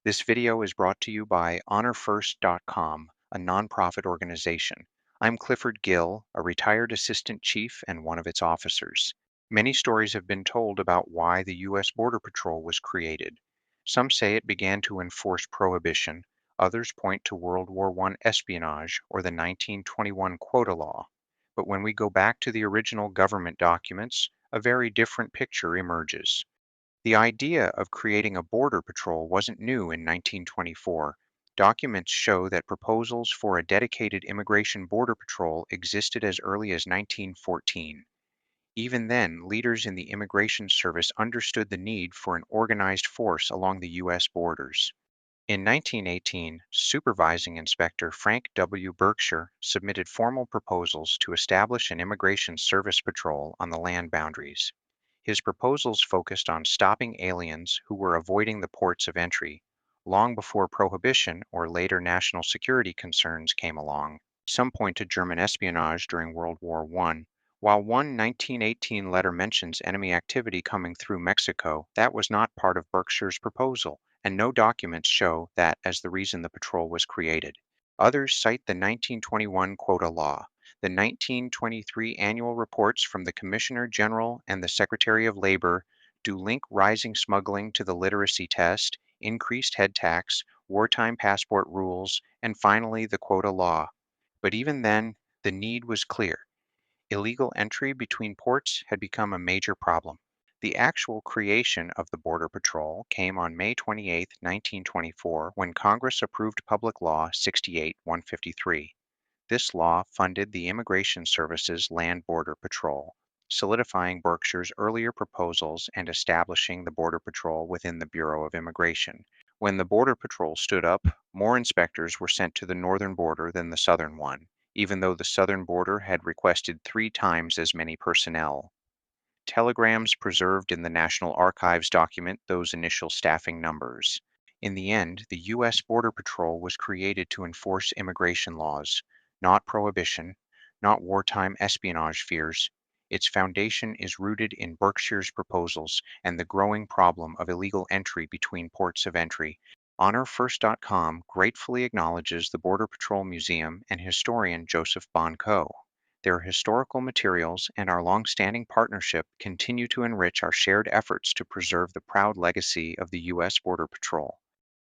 This video is brought to you by HonorFirst.com, a nonprofit organization. I'm Clifford Gill, a retired assistant chief and one of its officers. Many stories have been told about why the U.S. Border Patrol was created. Some say it began to enforce prohibition, others point to World War I espionage or the 1921 quota law. But when we go back to the original government documents, a very different picture emerges. The idea of creating a border patrol wasn't new in 1924. Documents show that proposals for a dedicated immigration border patrol existed as early as 1914. Even then, leaders in the Immigration Service understood the need for an organized force along the U.S. borders. In 1918, Supervising Inspector Frank W. Berkshire submitted formal proposals to establish an immigration service patrol on the land boundaries. His proposals focused on stopping aliens who were avoiding the ports of entry, long before Prohibition or later national security concerns came along. Some point to German espionage during World War I. While one 1918 letter mentions enemy activity coming through Mexico, that was not part of Berkshire's proposal, and no documents show that as the reason the patrol was created. Others cite the 1921 quota law. The 1923 annual reports from the Commissioner General and the Secretary of Labor do link rising smuggling to the literacy test, increased head tax, wartime passport rules, and finally the quota law. But even then, the need was clear. Illegal entry between ports had become a major problem. The actual creation of the Border Patrol came on May 28, 1924, when Congress approved Public Law 68-153. This law funded the Immigration Service's Land Border Patrol, solidifying Berkshire's earlier proposals and establishing the Border Patrol within the Bureau of Immigration. When the Border Patrol stood up, more inspectors were sent to the northern border than the southern one, even though the southern border had requested 3 times as many personnel. Telegrams preserved in the National Archives document those initial staffing numbers. In the end, the U.S. Border Patrol was created to enforce immigration laws, not prohibition, not wartime espionage fears. Its foundation is rooted in Berkshire's proposals and the growing problem of illegal entry between ports of entry. HonorFirst.com gratefully acknowledges the Border Patrol Museum and historian Joseph Bonco. Their historical materials and our long-standing partnership continue to enrich our shared efforts to preserve the proud legacy of the U.S. Border Patrol.